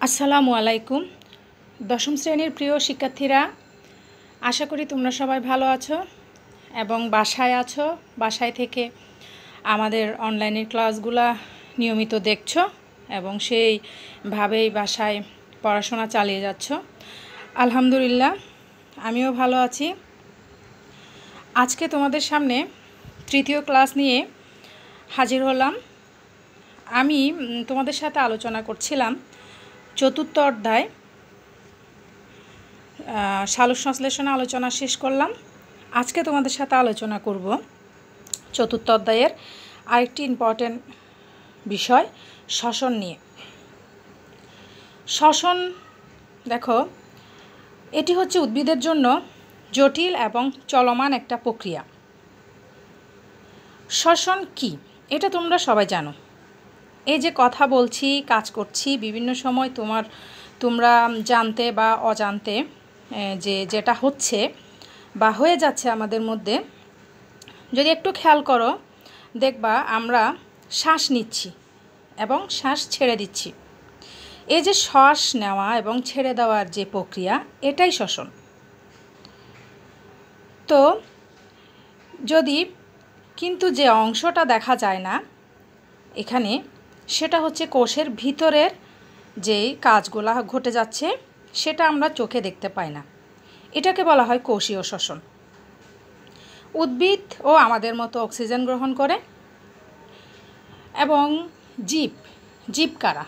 আসসালামু আলাইকুম। দশম শ্রেণীর প্রিয় শিক্ষার্থীরা, আশা করি তোমরা সবাই ভালো আছো এবং বাসায় আছো। বাসায় থেকে আমাদের অনলাইনের ক্লাসগুলা নিয়মিত দেখছো এবং সেইভাবেই বাসায় পড়াশোনা চালিয়ে যাচ্ছ। আলহামদুলিল্লাহ, আমিও ভালো আছি। আজকে তোমাদের সামনে তৃতীয় ক্লাস নিয়ে হাজির হলাম। আমি তোমাদের সাথে আলোচনা করছিলাম চতুর্থ অধ্যায় সালোক সংশ্লেষণ আলোচনা শেষ করলাম। আজকে তোমাদের সাথে আলোচনা করব চতুর্থ অধ্যায়ের আরেকটি ইম্পর্টেন্ট বিষয় শ্বসন নিয়ে। শ্বসন দেখো, এটি হচ্ছে উদ্ভিদের জন্য জটিল এবং চলমান একটা প্রক্রিয়া। শ্বসন কি এটা তোমরা সবাই জানো। এই যে কথা বলছি, কাজ করছি, বিভিন্ন সময় তোমরা জানতে বা অজান্তে যেটা হচ্ছে বা হয়ে যাচ্ছে আমাদের মধ্যে, যদি একটু খেয়াল করো দেখবা আমরা শ্বাস নিচ্ছি এবং শ্বাস ছেড়ে দিচ্ছি। এই যে শ্বাস নেওয়া এবং ছেড়ে দেওয়ার যে প্রক্রিয়া, এটাই শ্বসন। তো যদি কিন্তু যে অংশটা দেখা যায় না এখানে, সেটা হচ্ছে কোষের ভিতরের যেই কাজগুলো ঘটে যাচ্ছে সেটা আমরা চোখে দেখতে পাই না। এটাকে বলা হয় কোষীয় শ্বসন। উদ্ভিদ ও আমাদের মতো অক্সিজেন গ্রহণ করে। এবং জীব কারা?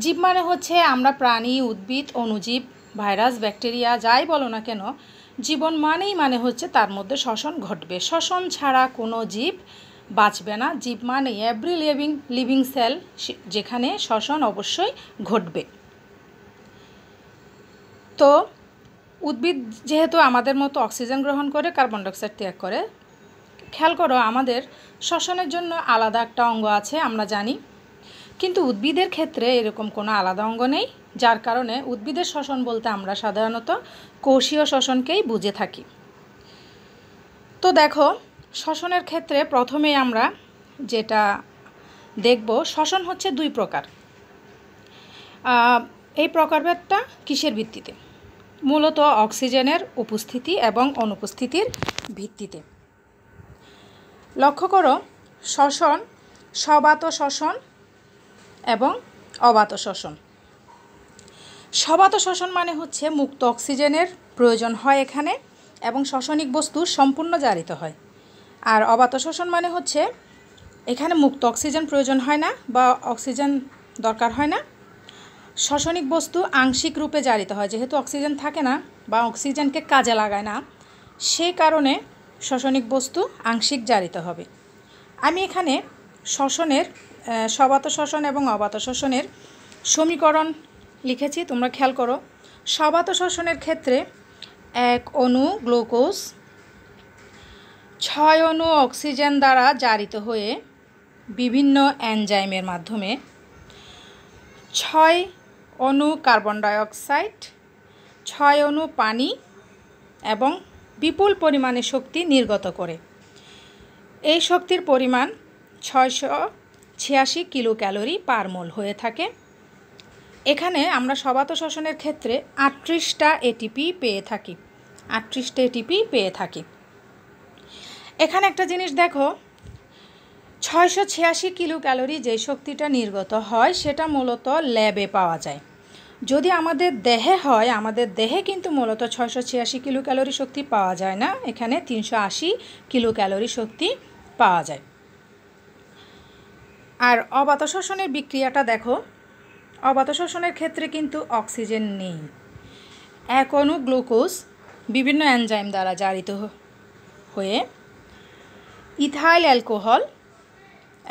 জীব মানে হচ্ছে আমরা প্রাণী, উদ্ভিদ, অণুজীব, ভাইরাস, ব্যাকটেরিয়া যাই বলো না কেন, জীবন মানে হচ্ছে তার মধ্যে শ্বসন ঘটবে। শ্বসন ছাড়া কোনো জীব বাঁচবে না। জীব মানে এভরি লিভিং সেল, যেখানে শ্বসন অবশ্যই ঘটবে। তো উদ্ভিদ যেহেতু আমাদের মতো অক্সিজেন গ্রহণ করে, কার্বন ডাইঅক্সাইড ত্যাগ করে। খেয়াল করো, আমাদের শ্বসনের জন্য আলাদা একটা অঙ্গ আছে আমরা জানি, কিন্তু উদ্ভিদের ক্ষেত্রে এরকম কোনো আলাদা অঙ্গ নেই, যার কারণে উদ্ভিদের শ্বসন বলতে আমরা সাধারণত কোষীয় শ্বসনকেই বুঝে থাকি। তো দেখো, শ্বসনের ক্ষেত্রে প্রথমেই আমরা যেটা দেখব, শ্বসন হচ্ছে দুই প্রকার। এই প্রকারভেদটা কিসের ভিত্তিতে? মূলত অক্সিজেনের উপস্থিতি এবং অনুপস্থিতির ভিত্তিতে। লক্ষ্য করো, শ্বসন সবাত শ্বসন এবং অবাত শ্বসন। সবাত শ্বসন মানে হচ্ছে মুক্ত অক্সিজেনের প্রয়োজন হয় এখানে এবং শ্বসনিক বস্তু সম্পূর্ণ জারিত হয়। আর অবাত শ্বসন মানে হচ্ছে এখানে মুক্ত অক্সিজেন প্রয়োজন হয় না বা অক্সিজেন দরকার হয় না, শ্বসনিক বস্তু আংশিক রূপে জারিত হয়। যেহেতু অক্সিজেন থাকে না বা অক্সিজেনকে কাজে লাগায় না, সেই কারণে শ্বসনিক বস্তু আংশিক জারিত হবে। আমি এখানে শ্বসনের সবাত শ্বসন এবং অবাত শ্বসনের সমীকরণ লিখেছি, তোমরা খেয়াল করো। সবাত শ্বসনের ক্ষেত্রে 1 অণু গ্লুকোজ 6 অণু অক্সিজেন দ্বারা জারিত হয়ে বিভিন্ন এনজাইমের মাধ্যমে 6 অণু কার্বন ডাইঅক্সাইড, 6 অণু পানি এবং বিপুল পরিমাণে শক্তি নির্গত করে। এই শক্তির পরিমাণ 686 কিলো ক্যালোরি পার মোল হয়ে থাকে। এখানে আমরা সবাত শ্বসনের ক্ষেত্রে 38টা এটিপি পেয়ে থাকি। 38টা এটিপি পেয়ে থাকি। এখানে একটা জিনিস দেখো, 686 কিলো ক্যালোরি যে শক্তিটা নির্গত হয় সেটা মূলত ল্যাবে পাওয়া যায়। যদি আমাদের দেহে হয়, আমাদের দেহে কিন্তু মূলত 686 কিলো ক্যালোরি শক্তি পাওয়া যায় না, এখানে 380 কিলো ক্যালোরি শক্তি পাওয়া যায়। আর অবাত শ্বসনের বিক্রিয়াটা দেখো, অবাত শ্বসনের ক্ষেত্রে কিন্তু অক্সিজেন নেই। 1 অণু গ্লুকোজ বিভিন্ন এনজাইম দ্বারা জারিত হয়ে ইথাইল অ্যালকোহল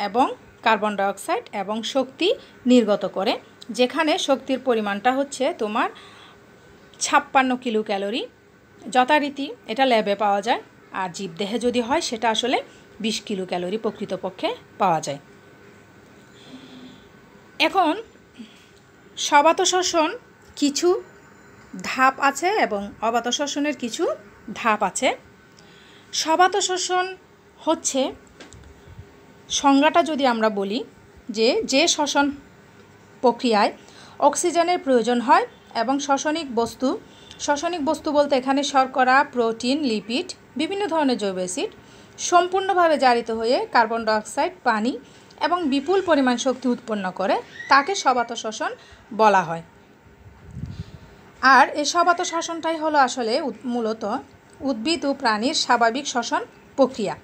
এবং কার্বন ডাইঅক্সাইড এবং শক্তি নির্গত করে, যেখানে শক্তির পরিমাণটা হচ্ছে তোমার 56 কিলো ক্যালোরি। যথারীতি এটা ল্যাবে পাওয়া যায়, আর জীবদেহে যদি হয় সেটা আসলে 20 কিলো ক্যালোরি প্রকৃতপক্ষে পাওয়া যায়। এখন সবাত শ্বসন কিছু ধাপ আছে এবং অবাত শ্বসনের কিছু ধাপ আছে। সবাত শ্বসন হচ্ছে, সংজ্ঞাটা যদি আমরা বলি, যে শ্বসন প্রক্রিয়ায় অক্সিজেনের প্রয়োজন হয় এবং শ্বসনিক বস্তু বলতে এখানে শর্করা, প্রোটিন, লিপিড, বিভিন্ন ধরনের জৈব অ্যাসিড সম্পূর্ণভাবে জারিত হয়ে কার্বন ডাইঅক্সাইড, পানি এবং বিপুল পরিমাণ শক্তি উৎপন্ন করে, তাকে সবাত শ্বসন বলা হয়। আর এই সবাত শ্বসনটাই হলো আসলে মূলত উদ্ভিদ ও প্রাণীর স্বাভাবিক শ্বসন প্রক্রিয়া।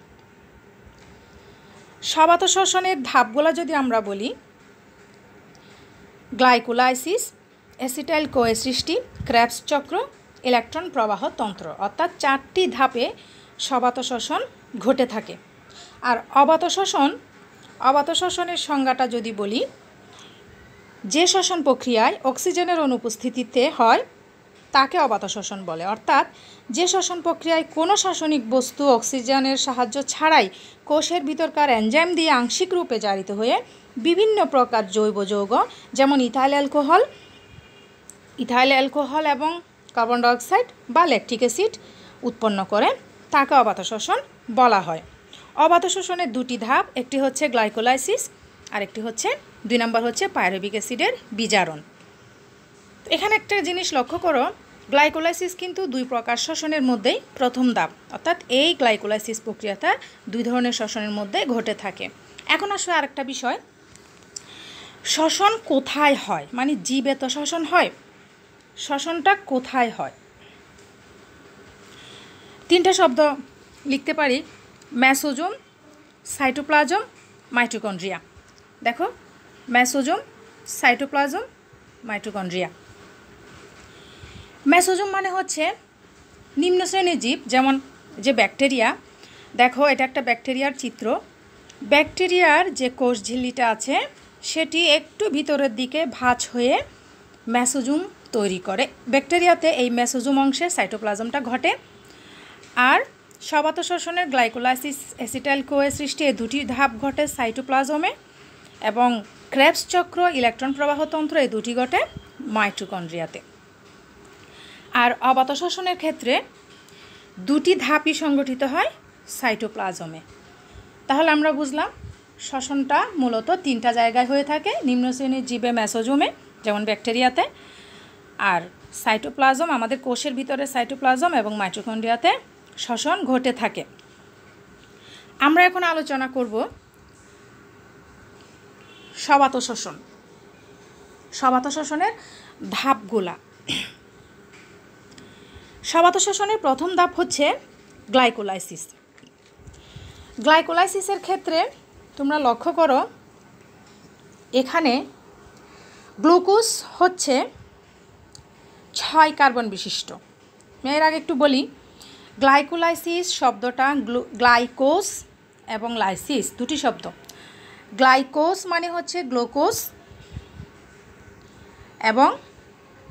সবাত শ্বসনের ধাপগুলো যদি আমরা বলি, গ্লাইকোলাইসিস, অ্যাসিটাইল কোয়ে সৃষ্টি, ক্রেবস চক্র, ইলেকট্রন প্রবাহ তন্ত্র, অর্থাৎ 4টি ধাপে সবাত শ্বসন ঘটে থাকে। আর অবাত শ্বসনের সংজ্ঞাটা যদি বলি, যে শ্বসন প্রক্রিয়ায় অক্সিজেনের অনুপস্থিতিতে হয় তাকে অবাত শ্বসন বলে। অর্থাৎ যে শ্বসন প্রক্রিয়ায় কোনো রাসায়নিক বস্তু অক্সিজেনের সাহায্য ছাড়াই কোষের ভিতরকার এনজাইম দিয়ে আংশিক রূপে জারিত হয়ে বিভিন্ন প্রকার জৈব যৌগ যেমন ইথাইল অ্যালকোহল এবং কার্বন ডাইঅক্সাইড বা ল্যাকটিক অ্যাসিড উৎপন্ন করে, তাকে অবাত শ্বসন বলা হয়। অবাত শ্বসনের 2টি ধাপ, একটি হচ্ছে গ্লাইকোলাইসিস আর একটি হচ্ছে 2 নম্বর হচ্ছে পাইরুভিক অ্যাসিডের বিজারণ। এখানে একটা জিনিস লক্ষ্য করো, গ্লাইকোলাইসিস কিন্তু 2 প্রকার শ্বসনের মধ্যেই প্রথম ধাপ, অর্থাৎ এই গ্লাইকোলাইসিস প্রক্রিয়াটা 2 ধরনের শ্বসনের মধ্যে ঘটে থাকে। এখন আসলে আরেকটা বিষয়, শ্বসন কোথায় হয়, মানে জীবে তো শ্বসন হয়, শ্বসনটা কোথায় হয়? 3টা শব্দ লিখতে পারি, মেসোজোম, সাইটোপ্লাজম, মাইটোকন্ড্রিয়া। দেখো, মেসোজোম, সাইটোপ্লাজম, মাইটোকন্ড্রিয়া। মেসোজোম মানে হচ্ছে নিম্ন শ্রেণীর জীব, যেমন যে ব্যাকটেরিয়া। দেখো, এটা একটা ব্যাকটেরিয়ার চিত্র। ব্যাকটেরিয়ার যে কোষ ঝিল্লিটা আছে সেটি একটু ভিতরের দিকে ভাঁজ হয়ে মেসোজোম তৈরি করে। ব্যাকটেরিয়াতে এই মেসোজোম অংশে সাইটোপ্লাজমটা ঘটে। আর সবাত শ্বসনের গ্লাইকোলাইসিস, অ্যাসিটাইল কোয়ে সৃষ্টি, এই 2টি ধাপ ঘটে সাইটোপ্লাজমে, এবং ক্রেবস চক্র, ইলেকট্রন প্রবাহ তন্ত্র, এই 2টি ঘটে মাইটোকন্ড্রিয়াতে। আর অবাত শ্বসনের ক্ষেত্রে 2টি ধাপই সংগঠিত হয় সাইটোপ্লাজমে। তাহলে আমরা বুঝলাম শ্বসনটা মূলত 3টা জায়গায় হয়ে থাকে, নিম্ন শ্রেণীর জীবে মেসোজোমে যেমন ব্যাকটেরিয়াতে, আর সাইটোপ্লাজম আমাদের কোষের ভিতরে সাইটোপ্লাজম, এবং মাইটোকন্ড্রিয়াতে শ্বসন ঘটে থাকে। আমরা এখন আলোচনা করব সবাত শ্বসন, সবাত শ্বসনের ধাপগুলা। সবাত শ্বসনের প্রথম ধাপ হচ্ছে গ্লাইকোলাইসিস। গ্লাইকোলাইসিসের ক্ষেত্রে তোমরা লক্ষ্য করো, এখানে গ্লুকোজ হচ্ছে 6 কার্বন বিশিষ্ট। এর আগে একটু বলি, গ্লাইকোলাইসিস শব্দটা গ্লাইকোজ এবং লাইসিস 2টি শব্দ। গ্লাইকোজ মানে হচ্ছে গ্লুকোজ এবং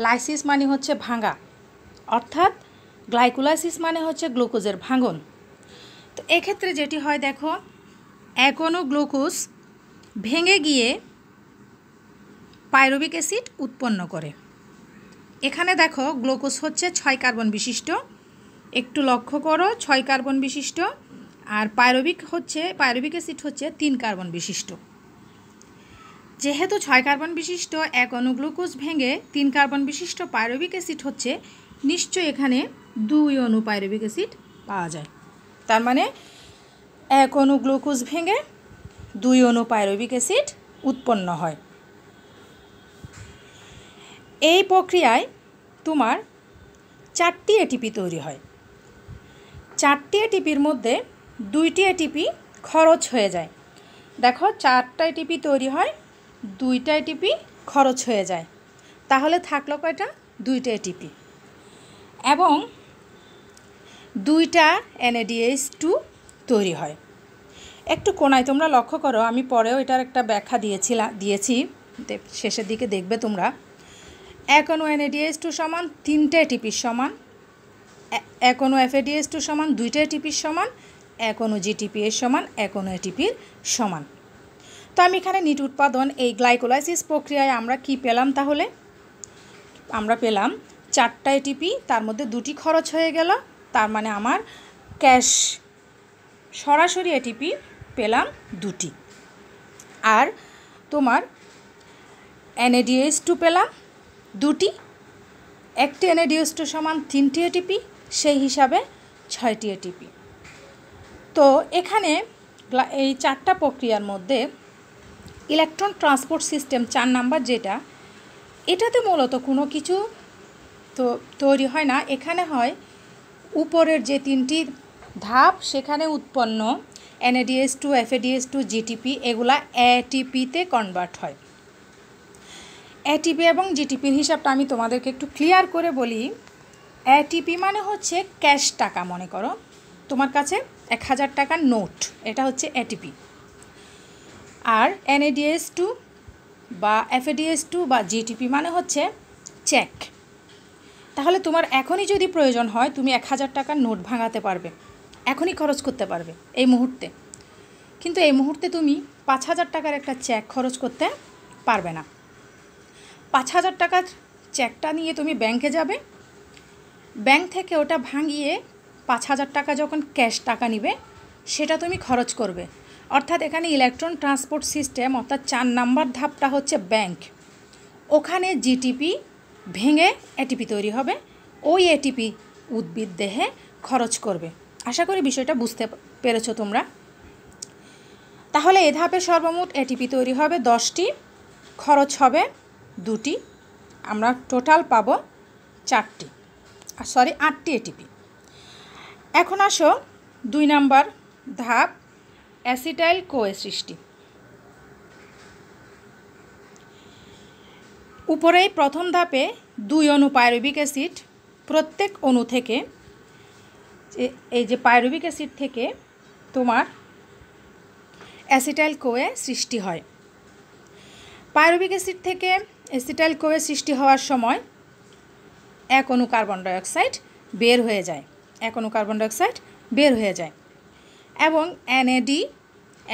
লাইসিস মানে হচ্ছে ভাঙা, অর্থাৎ গ্লাইকোলাইসিস মানে হচ্ছে গ্লুকোজের ভাঙন। তো এক্ষেত্রে যেটি হয়, দেখো, এক অণু গ্লুকোজ ভেঙে গিয়ে পাইরুভিক অ্যাসিড উৎপন্ন করে। এখানে দেখো গ্লুকোজ হচ্ছে 6 কার্বন বিশিষ্ট, একটু লক্ষ্য করো, 6 কার্বন বিশিষ্ট, আর পাইরুভিক অ্যাসিড হচ্ছে 3 কার্বন বিশিষ্ট। যেহেতু 6 কার্বন বিশিষ্ট এক অণু গ্লুকোজ ভেঙে 3 কার্বন বিশিষ্ট পাইরুভিক অ্যাসিড হচ্ছে, নিশ্চয়ই এখানে 2 অণু পাইরুভিক অ্যাসিড পাওয়া যায়। তার মানে এক অণু গ্লুকোজ ভেঙে 2 অণু পাইরুভিক অ্যাসিড উৎপন্ন হয়। এই প্রক্রিয়ায় তোমার 4টি এটিপি তৈরি হয়। 4টি এটিপির মধ্যে 2টি এটিপি খরচ হয়ে যায়। দেখো, 4টা এটিপি তৈরি হয়, 2টা এটিপি খরচ হয়ে যায়। তাহলে থাকলো কয়টা? 2টা এটিপি, এবং 2টা NADH2 তৈরি হয়। একটু কোনায় তোমরা লক্ষ্য করো, আমি পরেও এটার একটা ব্যাখ্যা দিয়েছি, শেষের দিকে দেখবে তোমরা। এক অণু NADH2 সমান 3টে এটিপির সমান, এক অণু FADH2 সমান 2টা এটিপির সমান, এক অণু GTPর সমান 1 অণু ATPর সমান। তো আমি এখানে নিট উৎপাদন, এই গ্লাইকোলাইসিস প্রক্রিয়ায় আমরা কি পেলাম? তাহলে আমরা পেলাম 4টা এটিপি, তার মধ্যে 2টি খরচ হয়ে গেল, তার মানে আমার ক্যাশ সরাসরি এটিপি পেলাম 2টি। আর তোমার NADH2 পেলাম দুটি, একটি NADH2 সমান 3টি ATP, সেই হিসাবে 6টি ATP। তো এখানে এই 4টা প্রক্রিয়ার মধ্যে ইলেকট্রন ট্রান্সপোর্ট সিস্টেম 4 নাম্বার যেটা, এটাতে মূলত কোনো কিছু তো তৈরি হয় না। এখানে হয় উপরের যে 3টি ধাপ সেখানে উৎপন্ন NADH2, FADH2, GTP এগুলা ATPতে কনভার্ট হয়। ATP এবং GTPর হিসাবটা আমি তোমাদেরকে একটু ক্লিয়ার করে বলি। ATP মানে হচ্ছে ক্যাশ টাকা, মনে করো তোমার কাছে 1000 টাকার নোট, এটা হচ্ছে ATP। আর NADH2 বা FADH2 বা GTP মানে হচ্ছে চেক। তাহলে তোমার এখনই যদি প্রয়োজন হয় তুমি 1000 টাকার নোট ভাঙাতে পারবে, এখনই খরচ করতে পারবে এই মুহূর্তে। কিন্তু এই মুহূর্তে তুমি 5000 টাকার একটা চেক খরচ করতে পারবে না। 5000 টাকার চেকটা নিয়ে তুমি ব্যাংকে যাবে, ব্যাংক থেকে ওটা ভাঙিয়ে 5000 টাকা যখন ক্যাশ টাকা নিবে সেটা তুমি খরচ করবে। অর্থাৎ এখানে ইলেকট্রন ট্রান্সপোর্ট সিস্টেম অর্থাৎ 4 নাম্বার ধাপটা হচ্ছে ব্যাংক। ওখানে জিটিপি ভেঙে এটিপি তৈরি হবে, ওই এটিপি উদ্ভিদ দেহে খরচ করবে। আশা করি বিষয়টা বুঝতে পেরেছো তোমরা। তাহলে এ ধাপে সর্বমোট এটিপি তৈরি হবে 10টি, খরচ হবে 2টি, আমরা টোটাল পাবো 8টি এটিপি। এখন আসো 2 নাম্বার ধাপ, অ্যাসিটাইল কোয়ে সৃষ্টি। উপরেই প্রথম ধাপে 2 অণু পাইরুভিক অ্যাসিড, প্রত্যেক অণু থেকে এই যে পাইরুভিক অ্যাসিড থেকে তোমার অ্যাসিটাইল কোয়ে সৃষ্টি হয়। পাইরুভিক অ্যাসিড থেকে অ্যাসিটাইল কোয়ে সৃষ্টি হওয়ার সময় 1 অণু কার্বন ডাইঅক্সাইড বের হয়ে যায় এবং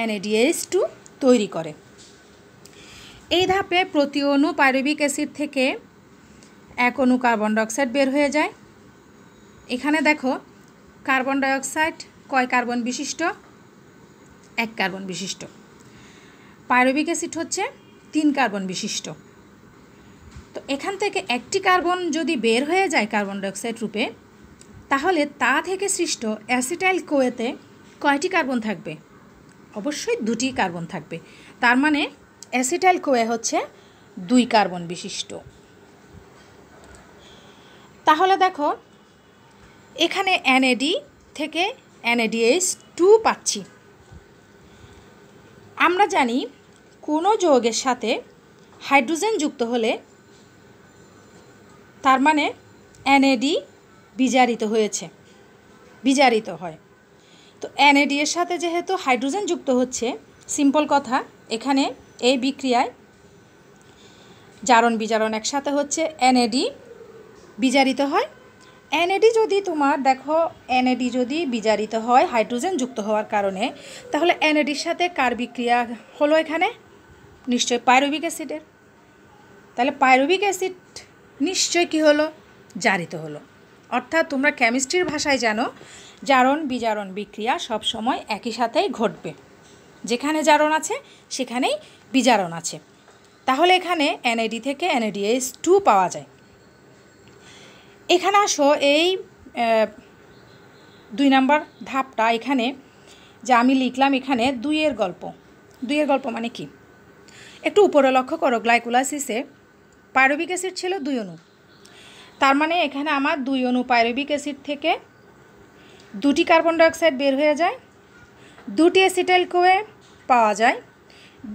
NADH2 তৈরি করে। এই ধাপে প্রতি অণু পাইরুভিক অ্যাসিড থেকে 1 অণু কার্বন ডাইঅক্সাইড বের হয়ে যায়। এখানে দেখো কার্বন ডাইঅক্সাইড কয় কার্বন বিশিষ্ট? 1 কার্বন বিশিষ্ট। পাইরুভিক অ্যাসিড হচ্ছে 3 কার্বন বিশিষ্ট। তো এখান থেকে একটি কার্বন যদি বের হয়ে যায় কার্বন ডাইঅক্সাইড রূপে, তাহলে তা থেকে সৃষ্ট অ্যাসিটাইল কোয়েতে কয়টি কার্বন থাকবে? অবশ্যই 2টি কার্বন থাকবে। তার মানে অ্যাসিটাইল কোয়ে হচ্ছে 2 কার্বন বিশিষ্ট। তাহলে দেখো এখানে NAD থেকে NADH2 পাচ্ছি। আমরা জানি কোনো যৌগের সাথে হাইড্রোজেন যুক্ত হলে তার মানে NAD বিজারিত হয়। তো NAD এর সাথে যেহেতু হাইড্রোজেন যুক্ত হচ্ছে, সিম্পল কথা, এখানে এই বিক্রিয়ায় জারণ বিজারণ একসাথে হচ্ছে, NAD বিজারিত হয়। NAD যদি তোমার দেখো NAD যদি বিজারিত হয় হাইড্রোজেন যুক্ত হওয়ার কারণে, তাহলে NADর সাথে কার বিক্রিয়া হলো এখানে? নিশ্চয় পাইরুভিক অ্যাসিডের। তাহলে পাইরুভিক অ্যাসিড নিশ্চয় কি হলো? জারিত হলো। অর্থাৎ তোমরা কেমিস্ট্রির ভাষায় জানো জারণ বিজারণ বিক্রিয়া সব সময় একই সাথেই ঘটবে। যেখানে জারণ আছে সেখানেই বিজারণ আছে। তাহলে এখানে NAD থেকে NADH2 পাওয়া যায়। এখানে আসো এই 2 নাম্বার ধাপটা, এখানে যে আমি লিখলাম এখানে 2 এর গল্প মানে কি? একটু উপরে লক্ষ্য করো, গ্লাইকোলাইসিসে পাইরুভিক অ্যাসিড ছিল 2 অণু। তার মানে এখানে আমার 2 অণু পাইরুভিক অ্যাসিড থেকে 2টি কার্বন ডাইঅক্সাইড বের হয়ে যায়, 2টি অ্যাসিটাইল কোয়ে পাওয়া যায়,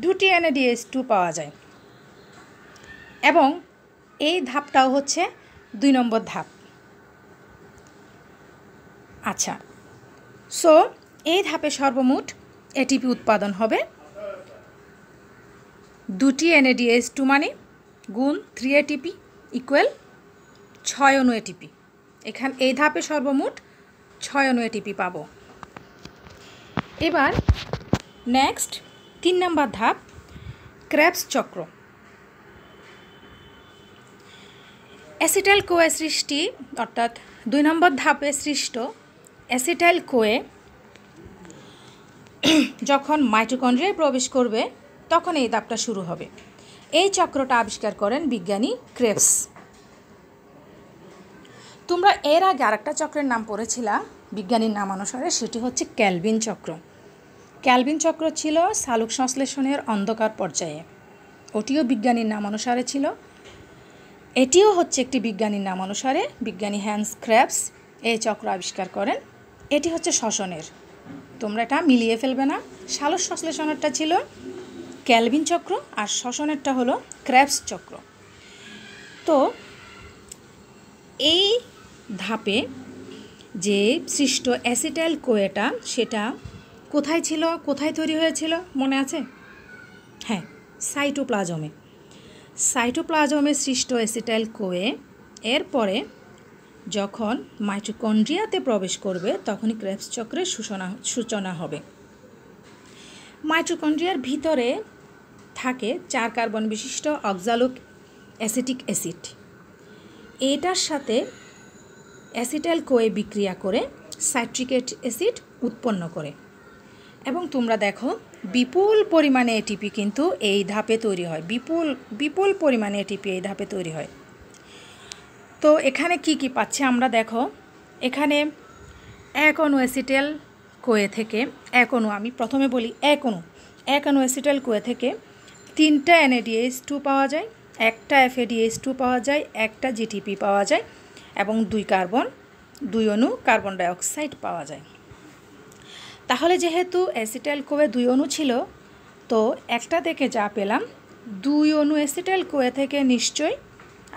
2টি NADH2 পাওয়া যায়। এবং এই ধাপটাও হচ্ছে 2 নম্বর ধাপ। আচ্ছা, সো এই ধাপে সর্বমোট এটিপি উৎপাদন হবে 2টি NADH2 মানে গুণ 3 ATP ইকুয়াল 6 অণু ATP। এখানে এই ধাপে সর্বমোট 6 অণু ATP পাবো। এবার নেক্সট 3 নম্বর ধাপ, ক্রেবস চক্র। অ্যাসিটাইল কোয়ে সৃষ্টি অর্থাৎ 2 নম্বর ধাপে সৃষ্ট অ্যাসিটাইল কোয়ে যখন মাইটোকন্ড্রিয়ায় প্রবেশ করবে তখন এই ধাপটা শুরু হবে। এই চক্রটা আবিষ্কার করেন বিজ্ঞানী ক্রেবস। তোমরা এর আগে আরেকটা চক্রের নাম পড়েছিলা বিজ্ঞানীর নাম অনুসারে, সেটি হচ্ছে ক্যালভিন চক্র। ক্যালভিন চক্র ছিল সালোক সংশ্লেষণের অন্ধকার পর্যায়ে, ওটিও বিজ্ঞানীর নাম অনুসারে ছিল। এটিও হচ্ছে একটি বিজ্ঞানীর নাম অনুসারে, বিজ্ঞানী হ্যান্স ক্রেবস এই চক্র আবিষ্কার করেন। এটি হচ্ছে শ্বসনের, তোমরা এটা মিলিয়ে ফেলবে না। সালোক সংশ্লেষণেরটা ছিল ক্যালভিন চক্র আর শ্বসনেরটা হলো ক্রেবস চক্র। তো এই ধাপে যে সৃষ্ট অ্যাসিটাইল কোয়েটা সেটা কোথায় ছিল, কোথায় তৈরি হয়েছিল মনে আছে? হ্যাঁ, সাইটোপ্লাজমে। সাইটোপ্লাজমে সৃষ্ট অ্যাসিটাইল কোয়ে এরপরে যখন মাইটোকন্ড্রিয়াতে প্রবেশ করবে তখনই ক্রেবস চক্রের সূচনা হবে। মাইটোকন্ড্রিয়ার ভিতরে থাকে 4 কার্বন বিশিষ্ট অক্সালিক অ্যাসিটিক অ্যাসিড। এটার সাথে অ্যাসিটাইল কোয়ে বিক্রিয়া করে সাইট্রিক অ্যাসিড উৎপন্ন করে, এবং তোমরা দেখো বিপুল পরিমাণে এটিপি কিন্তু এই ধাপে তৈরি হয়। বিপুল পরিমাণে এটিপি এই ধাপে তৈরি হয়। তো এখানে কি কি পাচ্ছি আমরা দেখো, এখানে এক অণু অ্যাসিটাইল কোয়ে থেকে আমি প্রথমে বলি এক অণু অ্যাসিটাইল কোয়ে থেকে 3টা NADH2 পাওয়া যায়, একটা FADH2 পাওয়া যায়, একটা জিটিপি পাওয়া যায় এবং 2 অণু কার্বন ডাইঅক্সাইড পাওয়া যায়। তাহলে যেহেতু অ্যাসিটাইল কোয়ে 2 অণু ছিল, তো একটা থেকে যা পেলাম 2 অণু অ্যাসিটাইল কোয়ে থেকে নিশ্চয়ই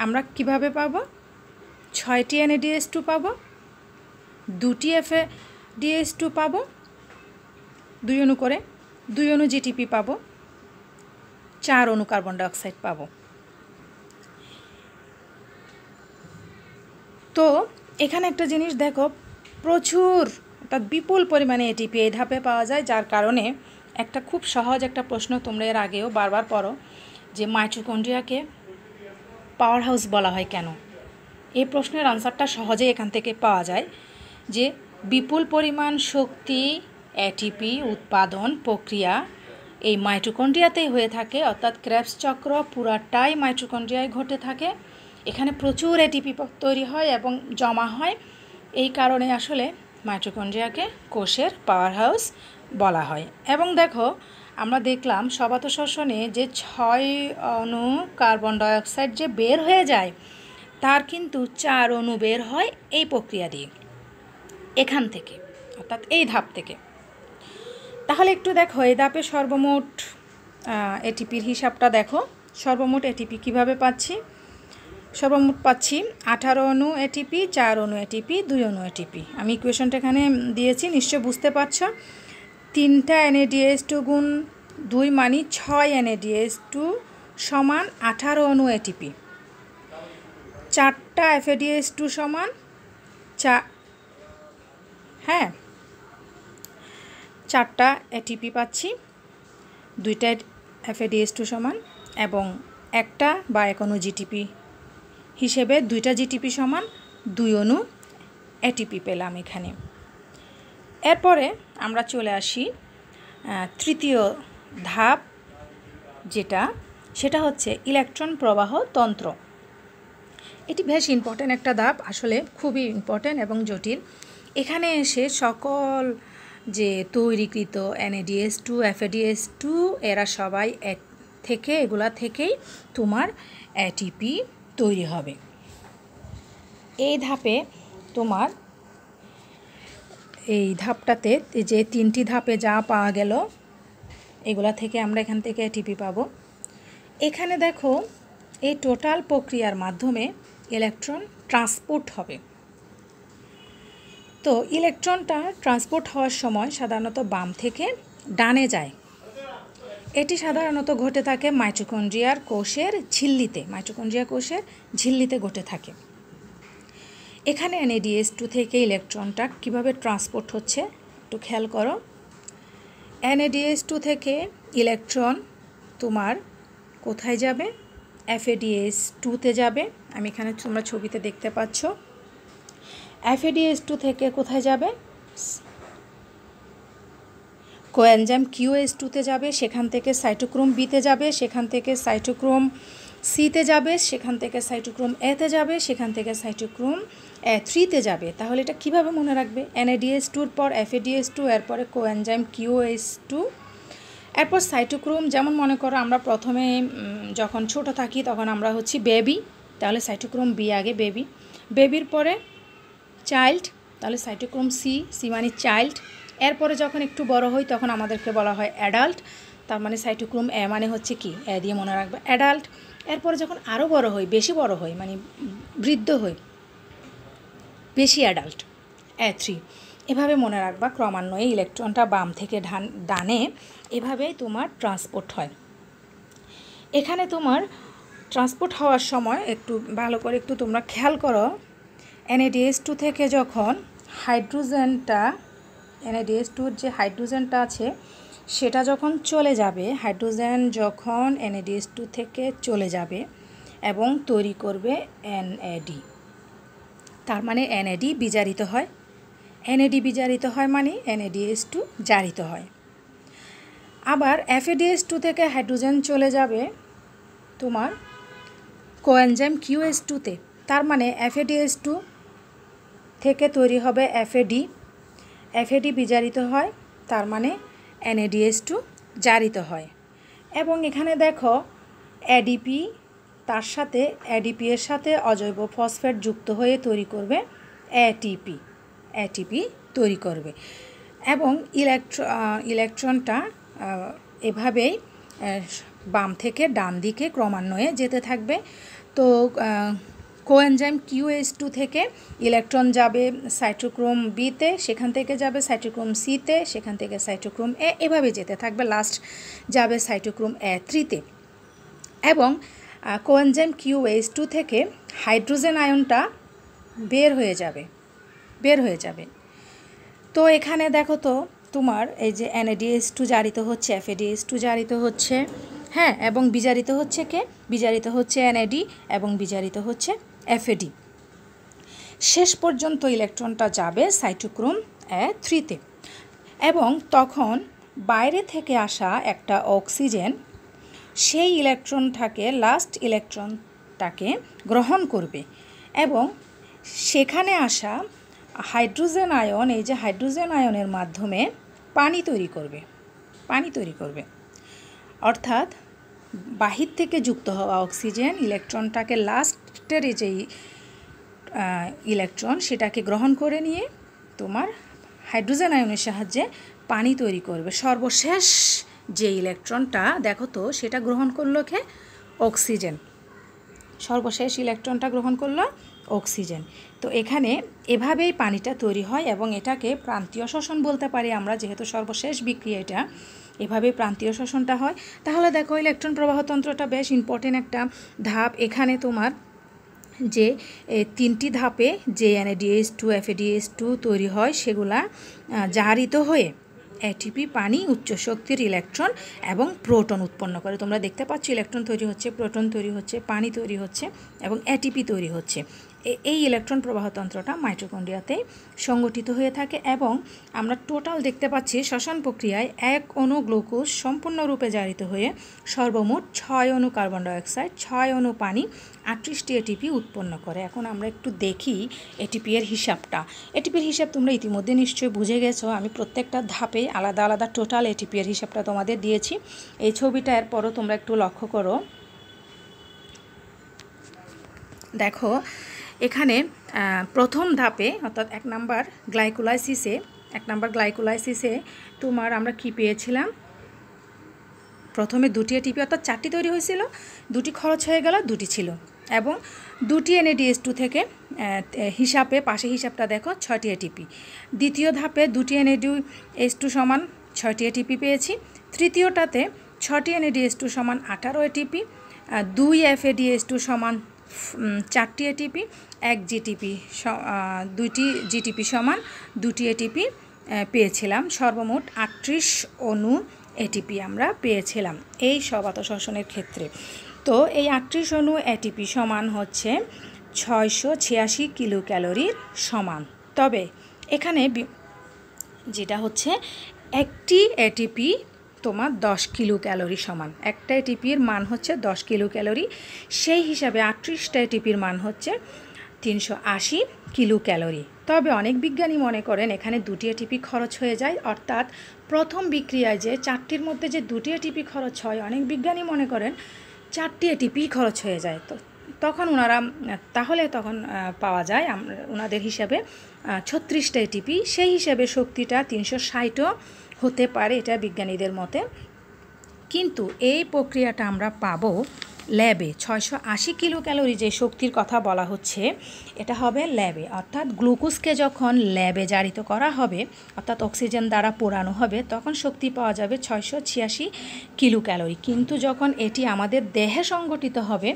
আমরা কিভাবে পাবো? 6টি NADH2 পাবো, 2টি FADH2 পাবো, 2 অণু করে, 2 অণু জিটিপি পাবো, 4 অণু কার্বন ডাইঅক্সাইড পাবো। তো এখানে একটা জিনিস দেখো, প্রচুর অর্থাৎ বিপুল পরিমাণে এটিপি এই ধাপে পাওয়া যায়, যার কারণে একটা খুব সহজ একটা প্রশ্ন তোমরা এর আগেও বারবার পড়ো যে মাইটোকন্ড্রিয়াকে পাওয়ার হাউস বলা হয় কেন? এই প্রশ্নের আনসারটা সহজেই এখান থেকে পাওয়া যায় যে বিপুল পরিমাণ শক্তি এটিপি উৎপাদন প্রক্রিয়া এই মাইটোকন্ড্রিয়াতেই হয়ে থাকে, অর্থাৎ ক্রেবস চক্র পুরাটাই মাইটোকন্ড্রিয়ায় ঘটে থাকে। এখানে প্রচুর এটিপি তৈরি হয় এবং জমা হয়, এই কারণে আসলে মাইটোকন্ড্রিয়াকে কোষের পাওয়ার হাউস বলা হয়। এবং দেখো আমরা দেখলাম সবাত শ্বসনে যে 6 অণু কার্বন ডাইঅক্সাইড যে বের হয়ে যায়, তার কিন্তু 4 অণু বের হয় এই প্রক্রিয়া দিয়ে, এখান থেকে অর্থাৎ এই ধাপ থেকে। তাহলে একটু দেখো এই ধাপে সর্বমোট এটিপির হিসাবটা দেখো। সর্বমোট এটিপি কিভাবে পাচ্ছি? সর্বমোট পাচ্ছি 18 অণু এটিপি, 4 অণু এটিপি, 2 অণু এটিপি। আমি ইকুয়েশনটা এখানে দিয়েছি, নিশ্চয় বুঝতে পারছো। 3টা NADH2 গুণ 2 মানে 6 NADH2 সমান 18 অণু এটিপি। 4টা FADH2 সমান 4টা এটিপি পাচ্ছি, 2টা FADH2 সমান, এবং একটা বা এক অণু জিটিপি হিসেবে 2টা জিটিপি সমান 2 অণু এটিপি পেলাম এখানে। এরপরে আমরা চলে আসি তৃতীয় ধাপ, সেটা হচ্ছে ইলেকট্রন প্রবাহ তন্ত্র। এটি বেশ ইম্পর্ট্যান্ট একটা ধাপ, আসলে খুবই ইম্পর্ট্যান্ট এবং জটিল। এখানে এসে সকল যে তৈরিকৃত NADH2 FADH2 এরা সবাই এগুলা থেকেই তোমার এটিপি তৈরি হবে। এই ধাপে তোমার এই ধাপটাতে যে 3টি ধাপে যা পাওয়া গেল এগুলা থেকে আমরা এখান থেকে এটিপি পাবো। এখানে দেখো এই টোটাল প্রক্রিয়ার মাধ্যমে ইলেকট্রন ট্রান্সপোর্ট হবে। তো ইলেকট্রনটা ট্রান্সপোর্ট হওয়ার সময় সাধারণত বাম থেকে ডানে যায়। এটি সাধারণত ঘটে থাকে মাইটোকন্ড্রিয়া কোষের ঝিল্লিতে ঘটে থাকে। এখানে NADH2 থেকে ইলেকট্রনটা কিভাবে ট্রান্সপোর্ট হচ্ছে একটু খেয়াল করো। NADH2 থেকে ইলেকট্রন তোমার কোথায় যাবে? FADH2-তে যাবে। আমি এখানে তোমরা ছবিতে দেখতে পাচ্ছ। FADH2 থেকে কোথায় যাবে? কোএনজাইম QH2-তে যাবে, সেখান থেকে সাইটোক্রোম বিতে যাবে, সেখান থেকে সাইটোক্রোম সিতে যাবে, সেখান থেকে সাইটোক্রোম এতে যাবে, সেখান থেকে সাইটোক্রোম 3-তে যাবে। তাহলে এটা কিভাবে মনে রাখবে? NADH2-র পর FADH2, এরপরে কোএনজাইম QH2, এরপর সাইটোক্রোম। যেমন মনে করো আমরা প্রথমে যখন ছোট থাকি তখন আমরা হচ্ছি বেবি, তাহলে সাইটোক্রোম বি আগে, বেবি। বেবির পরে চাইল্ড, তাহলে সাইটোক্রোম সি, সি মানে চাইল্ড। এরপরে যখন একটু বড় হই তখন আমাদেরকে বলা হয় অ্যাডাল্ট, তার মানে সাইটোক্রোম এ মানে হচ্ছে কি, এ দিয়ে মনে রাখবে অ্যাডাল্ট। এরপরে যখন আরও বড় হই, বেশি বড় হই, মানে বৃদ্ধ হই, বেশি অ্যাডাল্ট, A3। এভাবে মনে রাখবা। ক্রমান্বয়ে ইলেকট্রনটা বাম থেকে ডানে এভাবেই তোমার ট্রান্সপোর্ট হয়। এখানে তোমার ট্রান্সপোর্ট হওয়ার সময় একটু ভালো করে একটু তোমরা খেয়াল করো। NADH2 থেকে যখন হাইড্রোজেনটা, NADH2-র যে হাইড্রোজেনটা আছে সেটা যখন চলে যাবে, হাইড্রোজেন যখন NADH2 থেকে চলে যাবে এবং তৈরি করবে NAD, তার মানে NAD বিজারিত হয়। NAD বিজারিত হয় মানে NADH2 জারিত হয়। আবার FADH2 থেকে হাইড্রোজেন চলে যাবে তোমার কোএনজাইম QH2-তে, তার মানে FADH2 থেকে তৈরি হবে FAD, FAD বিজারিত হয়, তার মানে NADH2 জারিত হয়। এবং এখানে দেখো ADP, তার সাথে ADP এর সাথে অজৈব ফসফেট যুক্ত হয়ে তৈরি করবে ATP, ATP তৈরি করবে। এবং ইলেকট্রনটা এভাবেই বাম থেকে ডান দিকে ক্রমান্বয়ে যেতে থাকবে। তো কোএনজাইম QH2 থেকে ইলেকট্রন যাবে সাইটোক্রোম বিতে, সেখান থেকে যাবে সাইটোক্রোম সিতে, সেখান থেকে সাইটোক্রোম এ, এভাবে যেতে থাকবে, লাস্ট যাবে সাইটোক্রোম A3-তে। এবং কোএনজাইম QH2 থেকে হাইড্রোজেন আয়নটা বের হয়ে যাবে। তো এখানে দেখো তো তোমার এই যে NADH2 জারিত হচ্ছে, FADH2 জারিত হচ্ছে, হ্যাঁ, এবং বিজারিত হচ্ছে কে? বিজারিত হচ্ছে NAD এবং বিজারিত হচ্ছে FAD। শেষ পর্যন্ত ইলেকট্রনটা যাবে সাইটোক্রোম A3-তে। এবং তখন বাইরে থেকে আসা একটা অক্সিজেন সেই ইলেকট্রনটাকে, লাস্ট ইলেকট্রনটাকে গ্রহণ করবে এবং সেখানে আসা হাইড্রোজেন আয়ন, এই যে হাইড্রোজেন আয়নের মাধ্যমে পানি তৈরি করবে। অর্থাৎ বাহির থেকে যুক্ত হওয়া অক্সিজেন ইলেকট্রনটাকে, লাস্টের যেই ইলেকট্রন সেটাকে গ্রহণ করে নিয়ে তোমার হাইড্রোজেন আয়নের সাহায্যে পানি তৈরি করবে। সর্বশেষ যে ইলেকট্রনটা দেখো তো সেটা গ্রহণ করলো কে? অক্সিজেন। সর্বশেষ ইলেকট্রনটা গ্রহণ করলো অক্সিজেন। তো এখানে এভাবেই পানিটা তৈরি হয় এবং এটাকে প্রান্তীয় শ্বসন বলতে পারি আমরা, যেহেতু সর্বশেষ বিক্রিয়া এটা, এভাবেই প্রান্তীয় শ্বসনটা হয়। তাহলে দেখো ইলেকট্রন প্রবাহতন্ত্রটা বেশ ইম্পর্টেন্ট একটা ধাপ। এখানে তোমার যে 3টি ধাপে যে NADH2 FADH2 তৈরি হয় সেগুলা জারিত হয়ে ATP, পানি, উচ্চ শক্তির ইলেকট্রন এবং প্রোটন উৎপন্ন করে। তোমরা দেখতে পাচ্ছ ইলেকট্রন তৈরি হচ্ছে, প্রোটন তৈরি হচ্ছে, পানি তৈরি হচ্ছে এবং ATP তৈরি হচ্ছে। এই ইলেকট্রন প্রবাহতন্ত্রটা মাইটোকন্ড্রিয়াতে সংগঠিত হয়ে থাকে এবং আমরা টোটাল দেখতে পাচ্ছি শ্বসন প্রক্রিয়ায় 1 অণু গ্লুকোজ সম্পূর্ণরূপে জারিত হয়ে সর্বমোট 6 অণু কার্বন ডাইঅক্সাইড, 6 অণু পানি, 38টি ATP উৎপন্ন করে। এখন আমরা একটু দেখি ATP এর হিসাবটা। ATP এর হিসাব তোমরা ইতিমধ্যে নিশ্চয়ই বুঝে গেছো। আমি প্রত্যেকটা ধাপে আলাদা আলাদা টোটাল ATP এর হিসাবটা তোমাদের দিয়েছি। এই ছবিটা এরপরও তোমরা একটু লক্ষ্য করো। দেখো এখানে প্রথম ধাপে অর্থাৎ 1 নাম্বার গ্লাইকোলাইসিসে তোমার আমরা কি পেয়েছিলাম? প্রথমে 2টি ATP অর্থাৎ 4টি তৈরি হয়েছিল, 2টি খরচ হয়ে গেল, 2টি ছিল এবং 2টি NADH2 থেকে পাশে হিসাবটা দেখো 6টি ATP। দ্বিতীয় ধাপে 2টি NADH2 সমান 6টি ATP পেয়েছি। তৃতীয়টাতে 6টি NADH2 সমান 18 ATP, 2 FADH2 সমান 4টি ATP, 1 GTP, 2টি GTP সমান 2টি ATP পেয়েছিলাম। সর্বমোট 38 অণু ATP আমরা পেয়েছিলাম এই সবাত শ্বসনের ক্ষেত্রে। তো এই 38 অণু ATP সমান হচ্ছে 686 কিলো ক্যালোরির সমান। তবে এখানে যেটা হচ্ছে একটি এটিপি তোমার 10 কিলো ক্যালোরি সমান। একটা এটিপির মান হচ্ছে 10 কিলো ক্যালোরি, সেই হিসাবে 38টা এটিপির মান হচ্ছে 380 কিলো ক্যালোরি। তবে অনেক বিজ্ঞানী মনে করেন এখানে 2টি এটিপি খরচ হয়ে যায়, অর্থাৎ প্রথম বিক্রিয়ায় যে 4টির মধ্যে যে 2টি এটিপি খরচ হয়, অনেক বিজ্ঞানী মনে করেন 4টি এটিপি খরচ হয়ে যায়। তো তখন তখন পাওয়া যায় ওনাদের হিসাবে 36টা এটিপি, সেই হিসাবে শক্তিটা 360ও হতে পারে, এটা বিজ্ঞানীদের মতে। কিন্তু এই প্রক্রিয়াটা আমরা পাবো ল্যাবে। 680 কিলো ক্যালোরি যে শক্তির কথা বলা হচ্ছে, এটা হবে ল্যাবে, অর্থাৎ গ্লুকোজকে যখন ল্যাবে জারিত করা হবে, অর্থাৎ অক্সিজেন দ্বারা পোড়ানো হবে, তখন শক্তি পাওয়া যাবে 686 কিলো ক্যালোরি। কিন্তু যখন এটি আমাদের দেহে সংগঠিত হবে,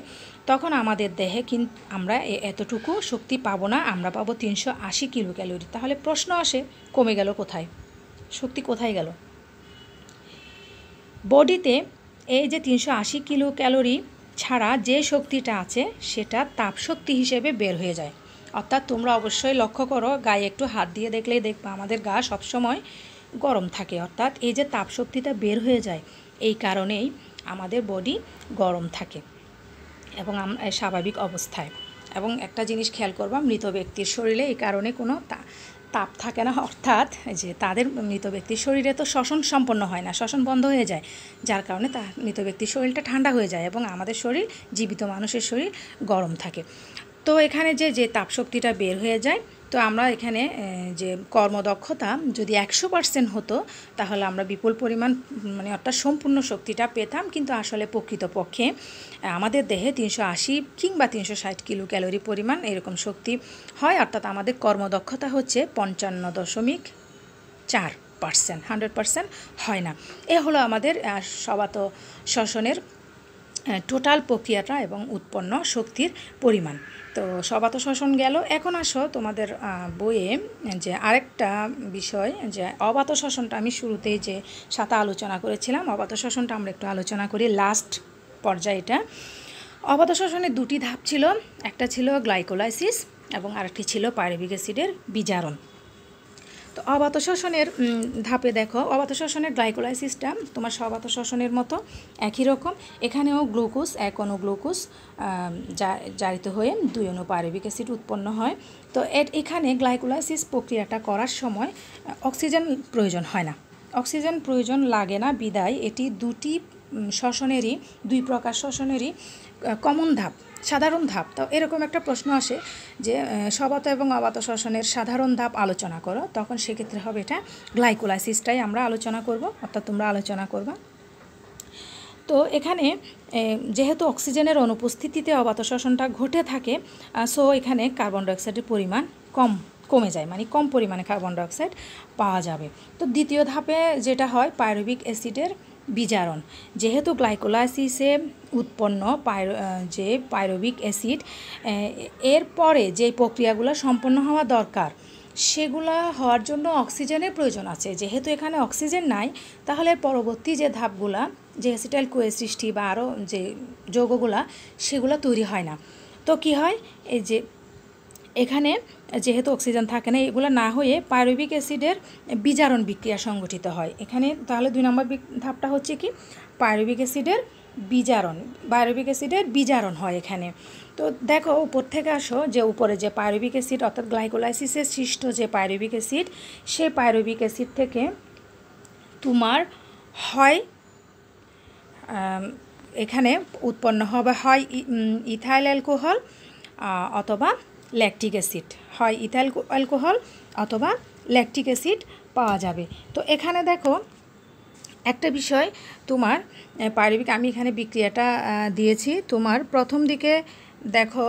তখন আমাদের দেহে আমরা এতটুকু শক্তি পাবো না, আমরা পাবো 380 কিলো ক্যালোরি। তাহলে প্রশ্ন আসে, কমে গেল কোথায়, শক্তি কোথায় গেল? বডিতে এই যে 380 কিলো ক্যালোরি ছাড়া যে শক্তিটা আছে, সেটা তাপশক্তি হিসেবে বের হয়ে যায়। অর্থাৎ তোমরা অবশ্যই লক্ষ্য করো, গায়ে একটু হাত দিয়ে দেখলেই দেখবা আমাদের গা সবসময় গরম থাকে, অর্থাৎ এই যে তাপশক্তিটা বের হয়ে যায়, এই কারণেই আমাদের বডি গরম থাকে এবং স্বাভাবিক অবস্থায়। এবং একটা জিনিস খেয়াল করবা, মৃত ব্যক্তির শরীরে এই কারণে কোনো তাপ থাকে না, অর্থাৎ যে তাদের মৃত ব্যক্তির শরীরে তো শ্বসন সম্পন্ন হয় না, শ্বসন বন্ধ হয়ে যায়, যার কারণে মৃত ব্যক্তির শরীরটা ঠান্ডা হয়ে যায় এবং আমাদের শরীর, জীবিত মানুষের শরীর গরম থাকে। তো এখানে যে তাপশক্তিটা বের হয়ে যায়, তো আমরা এখানে যে কর্মদক্ষতা যদি 100% হতো, তাহলে আমরা বিপুল পরিমাণ অর্থাৎ সম্পূর্ণ শক্তিটা পেতাম। কিন্তু আসলে প্রকৃতপক্ষে আমাদের দেহে 380 কিংবা 360 কিলো ক্যালোরি পরিমাণ এরকম শক্তি হয়, অর্থাৎ আমাদের কর্মদক্ষতা হচ্ছে 55.4%, 100% হয় না। এ হলো আমাদের সবাত শ্বসনের টোটাল প্রক্রিয়াটা এবং উৎপন্ন শক্তির পরিমাণ। তো সবাত শ্বসন গেল। এখন আসো তোমাদের বইয়ে যে আরেকটা বিষয়, যে অবাত শ্বসনটা আমি শুরুতেই যে সাথে আলোচনা করেছিলাম, অবাত শ্বসনটা আমরা একটু আলোচনা করি লাস্ট পর্যায়টা। অবাত শ্বসনের 2টি ধাপ ছিল, একটা ছিল গ্লাইকোলাইসিস এবং আরেকটি ছিল পাইরুভিক অ্যাসিডের বিজারণ। তো অবাত শ্বসনের ধাপে দেখো, অবাত শ্বসনের গ্লাইকোলাইসিসটা তোমার সবাত শ্বসনের মতো একই রকম। এখানেও গ্লুকোজ, 1 অণু গ্লুকোজ জারিত হয়ে 2 অণু পাইরুভিক অ্যাসিড উৎপন্ন হয়। তো এখানে গ্লাইকোলাইসিস প্রক্রিয়াটা করার সময় অক্সিজেন প্রয়োজন হয় না, অক্সিজেন প্রয়োজন লাগে না, বিদায় এটি 2টি শ্বসনেরই, 2 প্রকার শ্বসনেরই কমন ধাপ, সাধারণ ধাপ। তো এরকম একটা প্রশ্ন আসে যে সবাত এবং অবাত শ্বসনের সাধারণ ধাপ আলোচনা করো, তখন সেক্ষেত্রে হবে এটা গ্লাইকোলাইসিসটাই আমরা আলোচনা করব, অর্থাৎ তোমরা আলোচনা করবা। তো এখানে যেহেতু অক্সিজেনের অনুপস্থিতিতে অবাত শ্বসনটা ঘটে থাকে, সো এখানে কার্বন ডাইঅক্সাইডের পরিমাণ কমে যায়, মানে কম পরিমাণে কার্বন ডাইঅক্সাইড পাওয়া যাবে। তো দ্বিতীয় ধাপে যেটা হয় পাইরুভিক অ্যাসিডের বিজারণ। যেহেতু গ্লাইকোলাইসিসে উৎপন্ন যে পাইরুভিক অ্যাসিড, এর পরে যে প্রক্রিয়াগুলো সম্পন্ন হওয়া দরকার, সেগুলো হওয়ার জন্য অক্সিজেনের প্রয়োজন আছে। যেহেতু এখানে অক্সিজেন নাই, তাহলে পরবর্তী যে ধাপগুলা, যে অ্যাসিটাইল কোয়ের সৃষ্টি বা আরও যে যৌগগুলা, সেগুলো তৈরি হয় না। তো কি হয়, এই যে এখানে যেহেতু অক্সিজেন থাকে না, এগুলো না হয়ে পাইরুভিক অ্যাসিডের বিজারণ বিক্রিয়া সংগঠিত হয় এখানে। তাহলে 2 নম্বর ধাপটা হচ্ছে কি, পাইরুভিক অ্যাসিডের বিজারণ, পাইরুভিক অ্যাসিডের বিজারণ হয় এখানে। তো দেখো উপর থেকে আসো, যে উপরে যে পাইরুভিক অ্যাসিড, অর্থাৎ গ্লাইকোলাইসিসের সৃষ্ট যে পাইরুভিক অ্যাসিড, সেই পাইরুভিক অ্যাসিড থেকে তোমার হয় এখানে উৎপন্ন হবে হয় ইথাইল অ্যালকোহল অথবা ল্যাকটিক অ্যাসিড, হয় ইথাইল অ্যালকোহল অথবা ল্যাকটিক অ্যাসিড পাওয়া যাবে। তো এখানে দেখো একটা বিষয়, তোমার পাইরুভিক, আমি এখানে বিক্রিয়াটা দিয়েছি, তোমার প্রথম দিকে দেখো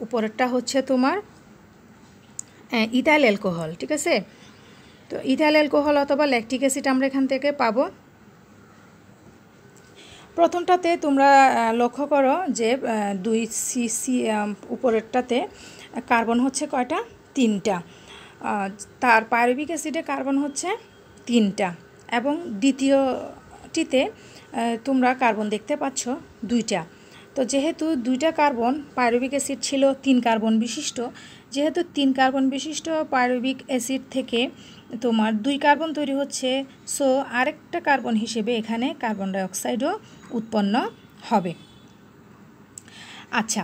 উপরেরটা হচ্ছে তোমার ইথাইল অ্যালকোহল, ঠিক আছে। তো ইথাইল অ্যালকোহল অথবা ল্যাকটিক অ্যাসিড আমরা এখান থেকে পাবো। প্রথমটাতে তোমরা লক্ষ্য করো যে 2 সিসি, উপরেরটাতে কার্বন হচ্ছে কয়টা, 3টা, তার পাইরুভিক অ্যাসিডে কার্বন হচ্ছে 3টা, এবং দ্বিতীয়টিতে তোমরা কার্বন দেখতে পাচ্ছ 2টা। তো যেহেতু 2টা কার্বন পাইরুভিক অ্যাসিড ছিল 3 কার্বন বিশিষ্ট, যেহেতু 3 কার্বন বিশিষ্ট পাইরুভিক অ্যাসিড থেকে তোমার 2 কার্বন তৈরি হচ্ছে, সো আরেকটা কার্বন হিসেবে এখানে কার্বন ডাইঅক্সাইডও উৎপন্ন হবে। আচ্ছা,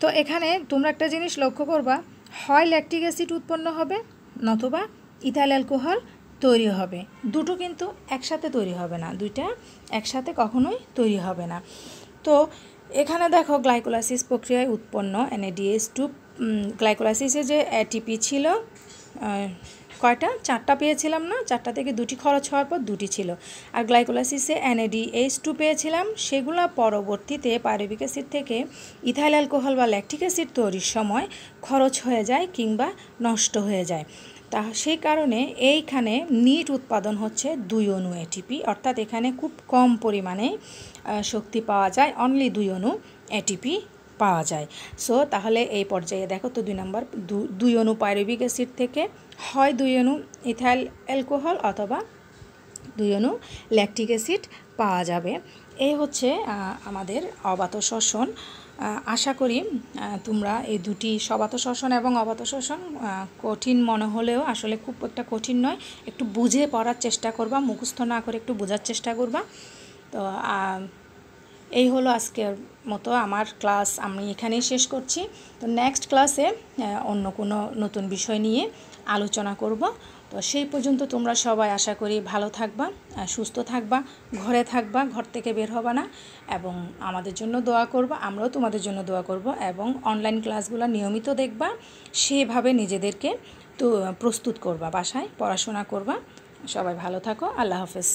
তো এখানে তোমরা একটা জিনিস লক্ষ্য করবা, হয় ল্যাকটিক অ্যাসিড উৎপন্ন হবে নতুবা ইথাইল অ্যালকোহল তৈরি হবে। দুটো কিন্তু একসাথে তৈরি হবে না, দুইটা একসাথে কখনোই তৈরি হবে না। তো এখানে দেখো গ্লাইকোলাইসিস প্রক্রিয়ায় উৎপন্ন NADH2, গ্লাইকোলাইসিসে যে ATP ছিল কয়টা, 4টা পেয়েছিলাম না, 4টা থেকে 2টি খরচ হওয়ার পর 2টি ছিল। আর গ্লাইকোলাইসিসে NADH2 পেয়েছিলাম, সেগুলো পরবর্তীতে পাইরুভিক অ্যাসিড থেকে ইথাইল অ্যালকোহল বা ল্যাকটিক অ্যাসিড তৈরির সময় খরচ হয়ে যায় কিংবা নষ্ট হয়ে যায়। তা সেই কারণে এইখানে নিট উৎপাদন হচ্ছে 2 অণু ATP, অর্থাৎ এখানে খুব কম পরিমাণে শক্তি পাওয়া যায়, অনলি 2 অণু ATP পাওয়া যায়। সো তাহলে এই পর্যায়ে দেখো তো 2 নম্বর 2 অণু পাইরুভিক অ্যাসিড থেকে হয় 2 অণু ইথাইল অ্যালকোহল অথবা 2 অণু ল্যাকটিক অ্যাসিড পাওয়া যাবে। এই হচ্ছে আমাদের অবাত শ্বসন। আশা করি তোমরা এই দুটি সবাত শ্বসন এবং অবাত শ্বসন কঠিন মনে হলেও আসলে খুব একটা কঠিন নয়, একটু বুঝে পড়ার চেষ্টা করবা, মুখস্থ না করে একটু বোঝার চেষ্টা করবা। তো এই হলো আজকের মতো আমার ক্লাস, আমি এখানেই শেষ করছি। তো নেক্সট ক্লাসে অন্য কোনো নতুন বিষয় নিয়ে আলোচনা করব। তো সেই পর্যন্ত তোমরা সবাই আশা করি ভালো থাকবা, সুস্থ থাকবা, ঘরে থাকবা, ঘর থেকে বের হবা না, এবং আমাদের জন্য দোয়া করবা, আমরাও তোমাদের জন্য দোয়া করব, এবং অনলাইন ক্লাসগুলো নিয়মিত দেখবা, সেভাবে নিজেদেরকে তো প্রস্তুত করবা, বাসায় পড়াশোনা করবা। সবাই ভালো থাকো, আল্লাহ হাফেজ।